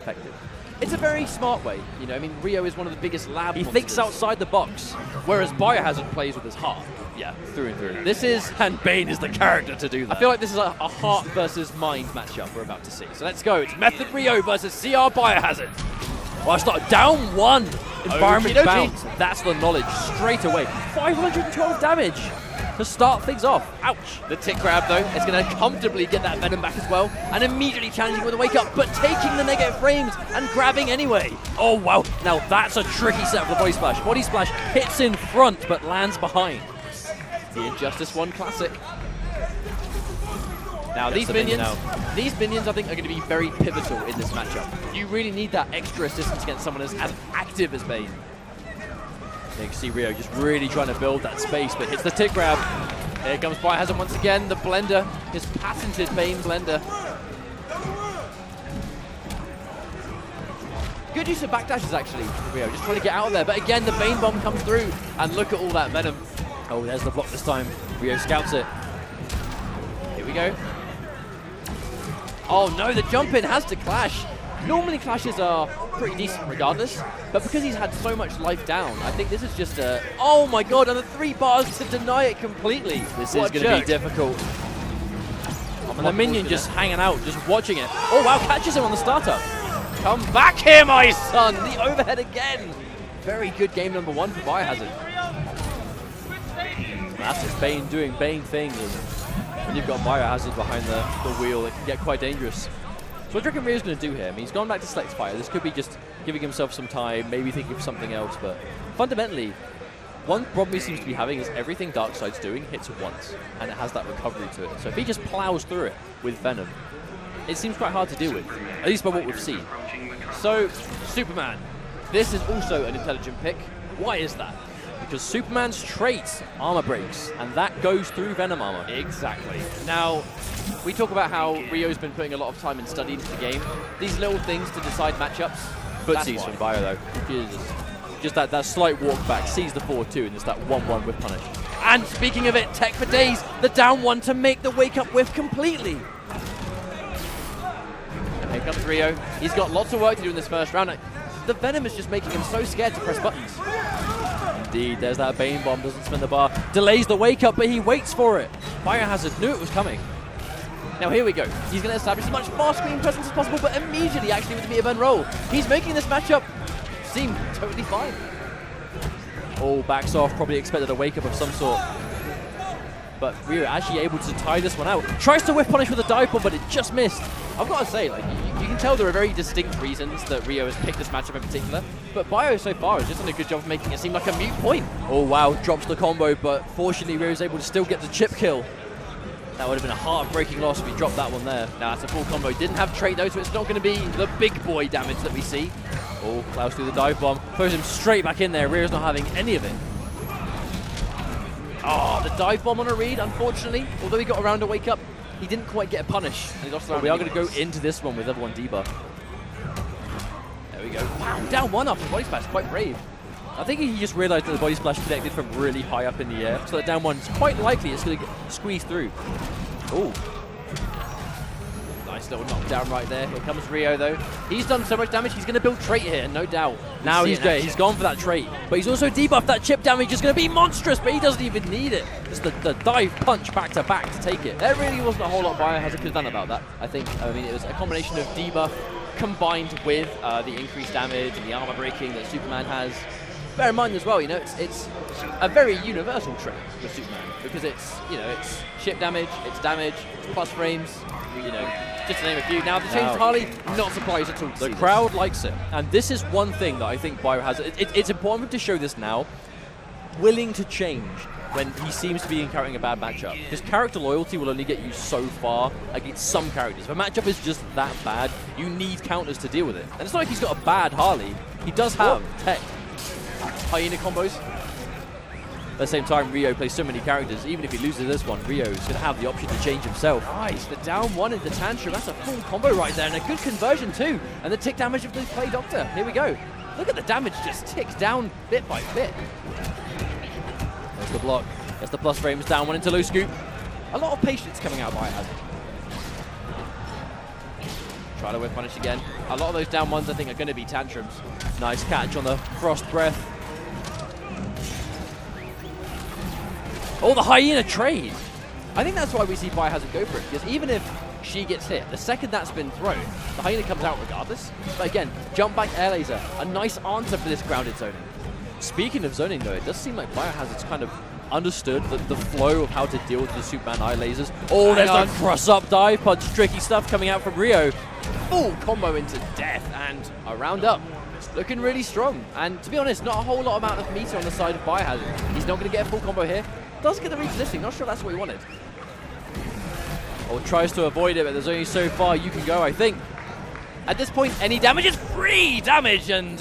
effective. It's a very smart way, you know. I mean, REO is one of the biggest lab monsters. Thinks outside the box, whereas Biohazard plays with his heart. Yeah, through and through. This is, and Bane is the character to do that. I feel like this is a heart versus mind matchup we're about to see. So let's go. It's Method REO versus CR Biohazard. Well, I start down one. Environment Okey-dokey. bounce. That's the knowledge straight away. 512 damage to start things off. Ouch. The tick grab, though, is going to comfortably get that Venom back as well, and immediately challenging with a wake up, but taking the negative frames and grabbing anyway. Oh, wow. Now that's a tricky set for the Body Splash. Body Splash hits in front, but lands behind. The Injustice 1 classic. Now, Gets these minions, I think, are going to be very pivotal in this matchup. You really need that extra assistance against someone as active as Bane. You can see REO just really trying to build that space, but hits the tick grab. Here comes Biohazard once again. The blender, his patented Bane blender. Good use of backdashes, actually, for REO, just trying to get out of there. But again, the Bane bomb comes through, and look at all that Venom. Oh, there's the block this time. REO scouts it. Here we go. Oh no, the jump in has to clash. Normally clashes are pretty decent regardless, but because he's had so much life down, I think this is just a... Oh my god, and the 3 bars to deny it completely. This What is a going to jerk. be difficult. And the minion just hanging out, just watching it. Oh wow, catches him on the startup. Come back here, my son! The overhead again! Very good game number 1 for Biohazard. That's just Bane doing Bane things. And when you've got Biohazard behind the wheel, it can get quite dangerous. So what do you reckon Rio's going to do here? I mean, he's gone back to Select Fire. This could be just giving himself some time, maybe thinking of something else, but fundamentally, one problem he seems to be having is everything Darkseid's doing hits once, and it has that recovery to it. So if he just plows through it with Venom, it seems quite hard to deal with, at least by what we've seen. So, Superman. This is also an intelligent pick. Why is that? Because Superman's trait, armor breaks, and that goes through Venom armor. Exactly. Now, we talk about how Rio's been putting a lot of time in studying the game. These little things to decide matchups. Footsies from Bio, though. Jesus. Just that slight walk back, sees the 4-2, and it's that 1-1 whiff punish. And speaking of it, tech for days, the down one to make the wake up whiff completely. And here comes Rio. He's got lots of work to do in this first round. The Venom is just making him so scared to press buttons. Indeed, there's that Bane bomb, doesn't spin the bar, delays the wake up, but he waits for it. Biohazard knew it was coming. Now here we go. He's going to establish as much fast screen presence as possible, but immediately actually with the meter burn roll. He's making this matchup seem totally fine. Oh, backs off, probably expected a wake up of some sort. But Rio actually able to tie this one out. Tries to whiff punish with a dive bomb, but it just missed. I've got to say, like, you can tell there are very distinct reasons that Rio has picked this matchup in particular, but Bio so far has just done a good job of making it seem like a moot point. Oh wow, drops the combo, but fortunately Rio is able to still get the chip kill. That would have been a heartbreaking loss if he dropped that one there. Now it's a full combo. Didn't have trait though, so it's not going to be the big boy damage that we see. Oh, Klaus through the dive bomb, throws him straight back in there. Rio's not having any of it. Oh, the dive bomb on a read, unfortunately. Although he got around a wake up, he didn't quite get a punish. And he lost the round. We are going to go into this one with level 1 debuff. There we go. Wow, down one after body splash. Quite brave. I think he just realized that the body splash connected from really high up in the air, so that down one is quite likely it's going to squeeze through. Oh. Nice little knockdown right there. Here comes Rio, though. He's done so much damage, he's going to build trait here, no doubt. Now he's gone for that trait, but he's also debuffed. That chip damage is going to be monstrous, but he doesn't even need it. Just the dive punch back to back to take it. There really wasn't a whole lot Biohazard could have done about that, I think. I mean, it was a combination of debuff combined with the increased damage and the armor breaking that Superman has. Bear in mind as well, you know, it's a very universal trait with Superman because it's, you know, it's chip damage, it's damage, it's plus frames, you know, just to name a few. Now, the change to Harley, not surprised at all. The crowd likes it, and this is one thing that I think Bio has. It's important to show this now. Willing to change when he seems to be encountering a bad matchup. His character loyalty will only get you so far against some characters. If a matchup is just that bad, you need counters to deal with it. And it's not like he's got a bad Harley. He does have tech. Hyena combos. At the same time, Rio plays so many characters. Even if he loses this one, Rio is going to have the option to change himself. Nice, the down one in the tantrum. That's a full combo right there, and a good conversion too. And the tick damage of the play doctor. Here we go. Look at the damage just ticks down bit by bit. There's the block. There's the plus frames down one into low scoop. A lot of patience coming out of Biohazard. Try to whip punish again. A lot of those down ones, I think, are going to be tantrums. Nice catch on the Frost Breath. Oh, the Hyena trade. I think that's why we see Biohazard go for it, because even if she gets hit, the second that's been thrown, the Hyena comes out regardless. But again, jump back air laser, a nice answer for this grounded zoning. Speaking of zoning, though, it does seem like Biohazard's kind of understood the flow of how to deal with the Superman eye lasers. Oh, there's a cross-up dive punch. Tricky stuff coming out from Rio. Full combo into death and a round up. Looking really strong. And to be honest, not a whole lot amount of meter on the side of Biohazard. He's not going to get a full combo here. Does get the repositioning. Not sure that's what he wanted. Or tries to avoid it, but there's only so far you can go, I think. At this point, any damage is free damage, and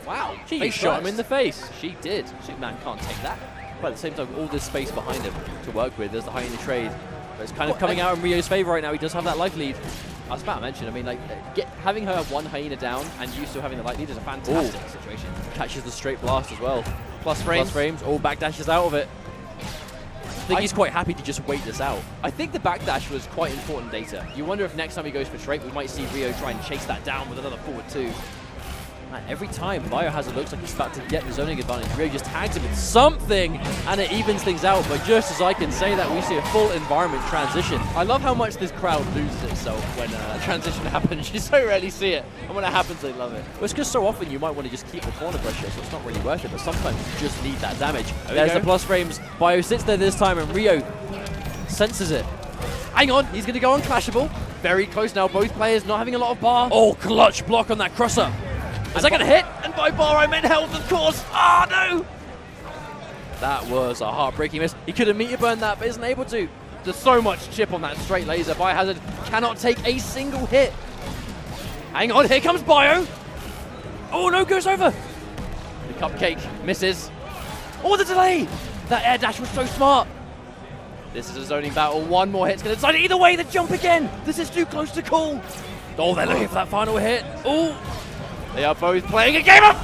wow, she shot him in the face. She did. Superman can't take that. But at the same time, all this space behind him to work with. There's the Hyena trade. But it's kind of coming out in Rio's favor right now. He does have that life lead. I was about to mention, I mean, like, having her one Hyena down and you still having the light lead is a fantastic situation. Catches the straight blast as well. Plus frames. Plus frames. Oh, backdashes out of it. I think he's quite happy to just wait this out. I think the backdash was quite important data. You wonder if next time he goes for straight, we might see Rio try and chase that down with another forward two. Man, every time Biohazard looks like he's about to get the zoning advantage, Rio just tags him with something, and it evens things out. But just as I can say that, we see a full environment transition. I love how much this crowd loses itself when a transition happens. You so rarely see it, and when it happens, they love it. Well, it's because so often you might want to just keep the corner pressure, so it's not really worth it, but sometimes you just need that damage. There's the plus frames. Bio sits there this time, and Rio senses it. Hang on, he's going to go unclashable. Very close now, both players not having a lot of bar. Oh, clutch block on that crosser. Is that going to hit? And by bar, I meant health, of course. Ah, no! That was a heartbreaking miss. He could have meter burned that, but isn't able to. There's so much chip on that straight laser. Biohazard cannot take a single hit. Hang on, here comes Bio. Oh, no, goes over. The cupcake misses. Oh, the delay! That air dash was so smart. This is a zoning battle. One more hit's going to decide it. Either way, the jump again. This is too close to call. Oh, they're looking for that final hit. Oh. They are both playing a game of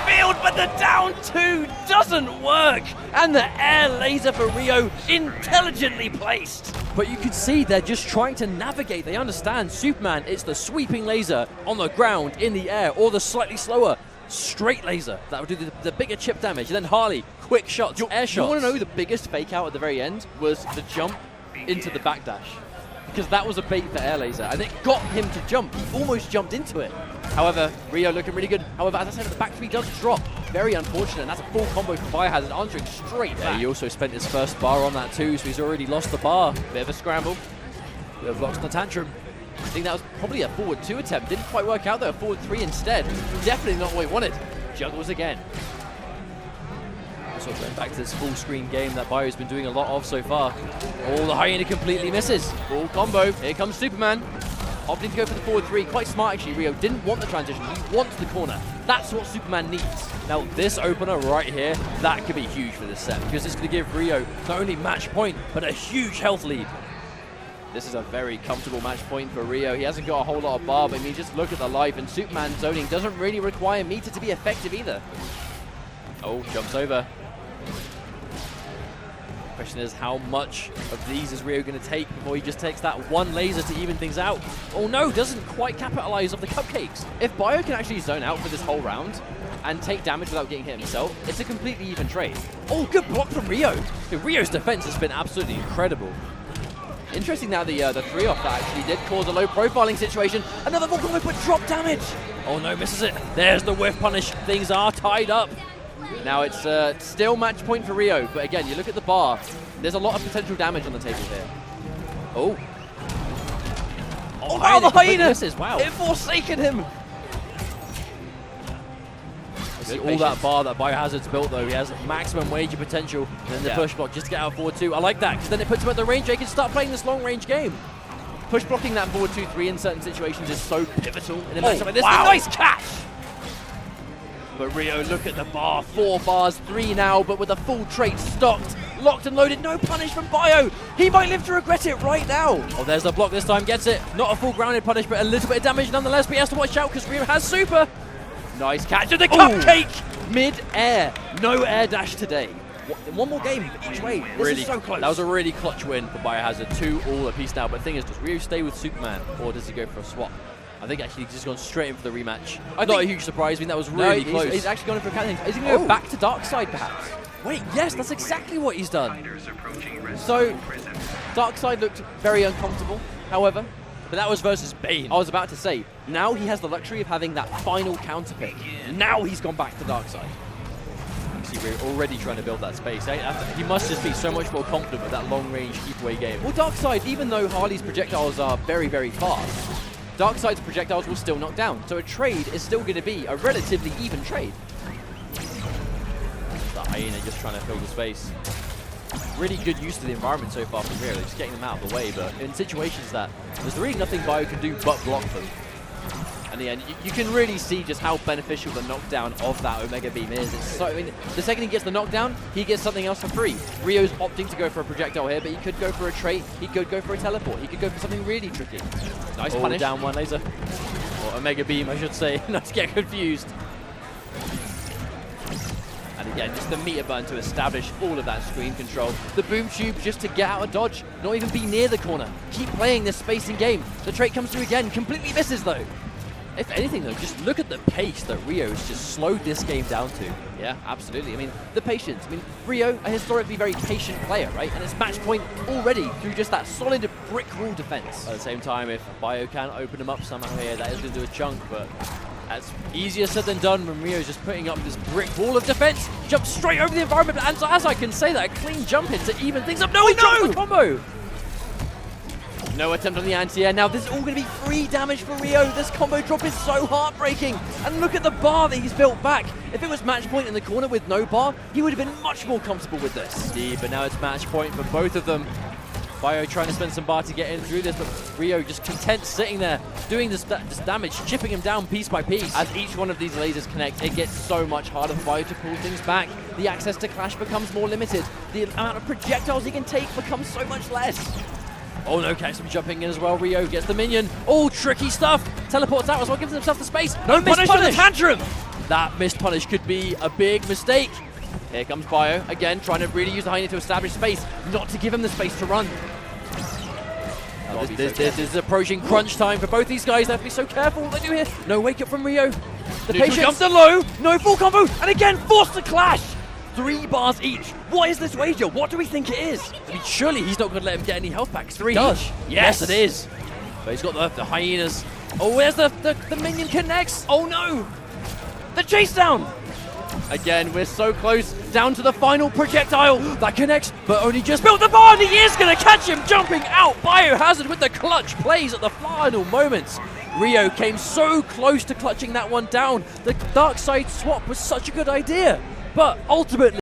Field, but the down two doesn't work. And the air laser for Rio intelligently placed. But you can see they're just trying to navigate. They understand Superman, it's the sweeping laser on the ground, in the air, or the slightly slower straight laser. That would do the bigger chip damage. And then Harley, quick shots, air shots. You want to know the biggest fake out at the very end was the jump into the backdash. Because that was a bait for air laser, and it got him to jump. He almost jumped into it. However, Rio looking really good. However, as I said, the back three does drop. Very unfortunate, and that's a full combo for Biohazard, answering straight back. He also spent his first bar on that too, so he's already lost the bar. Bit of a scramble. Bit of lost the tantrum. I think that was probably a forward two attempt. Didn't quite work out though, a forward three instead. Definitely not what he wanted. Juggles again. So going back to this full screen game that Bio's been doing a lot of so far. Oh, the Hyena completely misses. Full combo. Here comes Superman. Opting to go for the forward three. Quite smart actually. Rio didn't want the transition. He wants the corner. That's what Superman needs. Now this opener right here, that could be huge for this set, because it's going to give Rio not only match point, but a huge health lead. This is a very comfortable match point for Rio. He hasn't got a whole lot of bar, but I mean, just look at the life, and Superman zoning doesn't really require meter to be effective either. Oh, jumps over. Question is, how much of these is Rio going to take before he just takes that one laser to even things out? Oh no, doesn't quite capitalize off the cupcakes. If Bio can actually zone out for this whole round and take damage without getting hit himself, it's a completely even trade. Oh, good block from Rio. Rio's defense has been absolutely incredible. Interesting now, the three off that actually did cause a low profiling situation. Another full combo, but drop damage. Oh no, misses it. There's the whiff punish. Things are tied up. Now it's still match point for Rio, but again, you look at the bar, there's a lot of potential damage on the table here. Oh. Oh wow, the Hyena! Misses. Wow. It forsaken him! See all that bar that Biohazard's built though. He has maximum wager potential. And then the push block just to get out forward two. I like that, because then it puts him at the range. He can start playing this long range game. Push blocking that forward 2-3 in certain situations is so pivotal in a matchup like this. Wow. Nice catch! But Rio, look at the bar. 4 bars, 3 now, but with a full trait stocked, locked and loaded. No punish from Bio. He might live to regret it right now. Oh, there's the block this time. Gets it. Not a full grounded punish, but a little bit of damage nonetheless. But he has to watch out because Rio has super. Nice catch of the cupcake mid-air. No air dash today. One more game each way. This is so close. That was a really clutch win for Biohazard. 2 all apiece now. But the thing is, does Rio stay with Superman or does he go for a swap? I think actually he's just gone straight in for the rematch. I Not a think- huge surprise. I mean, that was No, really close. he's actually gone in for a counter. Is he going to go Oh. back to Darkseid, perhaps? Wait, yes, that's exactly what he's done. So, Darkseid looked very uncomfortable, however. But that was versus Bane. I was about to say, now he has the luxury of having that final counter pick. Now he's gone back to Darkseid. See, we're already trying to build that space. He must just be so much more confident with that long-range keep-away game. Well, Darkseid, even though Harley's projectiles are very, very fast, Darkseid's projectiles will still knock down. So a trade is still going to be a relatively even trade. The Hyena just trying to fill the space. Really good use of the environment so far from REO. They're just getting them out of the way, but in situations that there's really nothing Bio can do but block them. And yeah, you can really see just how beneficial the knockdown of that Omega Beam is. It's so, I mean, the second he gets the knockdown, he gets something else for free. REO's opting to go for a projectile here, but he could go for a trait, he could go for a teleport, he could go for something really tricky. Nice punish. Down one laser. Or Omega Beam, I should say, not to get confused. And again, just the meter burn to establish all of that screen control. The boom tube just to get out of dodge, not even be near the corner. Keep playing this spacing game. The trait comes through again, completely misses though. If anything, though, just look at the pace that REO's just slowed this game down to. Yeah, absolutely. I mean, the patience. I mean, REO, a historically very patient player, right? And it's match point already through just that solid brick wall defense. At the same time, if Bio can open him up somehow here, that is going to do a chunk, but that's easier said than done when REO's just putting up this brick wall of defense. Jumps straight over the environment, and as I can say that, a clean jump in to even things up. No, he dropped the combo! No attempt on the anti-air. Now this is all going to be free damage for REO. This combo drop is so heartbreaking. And look at the bar that he's built back. If it was match point in the corner with no bar, he would have been much more comfortable with this. Indeed, but now it's match point for both of them. Bio trying to spend some bar to get in through this, but REO just content sitting there, doing this damage, chipping him down piece by piece. As each one of these lasers connect, it gets so much harder for Bio to pull things back. The access to Clash becomes more limited. The amount of projectiles he can take becomes so much less. Oh no, Kexum jumping in as well. REO gets the minion. Oh, tricky stuff. Teleports out as well, gives himself the space. No Missed punish for the punish. tantrum. That missed punish could be a big mistake. Here comes Bio, again, trying to really use the Hyena to establish space, not to give him the space to run. This is approaching crunch time for both these guys. They have to be so careful what they do here. No wake up from REO. The Neutral patience. jumps the low, no full combo, and again, forced to clash. 3 bars each. What is this wager? What do we think it is? I mean, surely he's not going to let him get any health packs. 3 does. each. Yes, it is. But he's got the hyenas. Oh, where's the minion connects? Oh no! The chase down! Again, we're so close, down to the final projectile. That connects, but only just built the bar, and he is going to catch him jumping out. Biohazard with the clutch plays at the final moments. REO came so close to clutching that one down. The Darkseid swap was such a good idea, but ultimately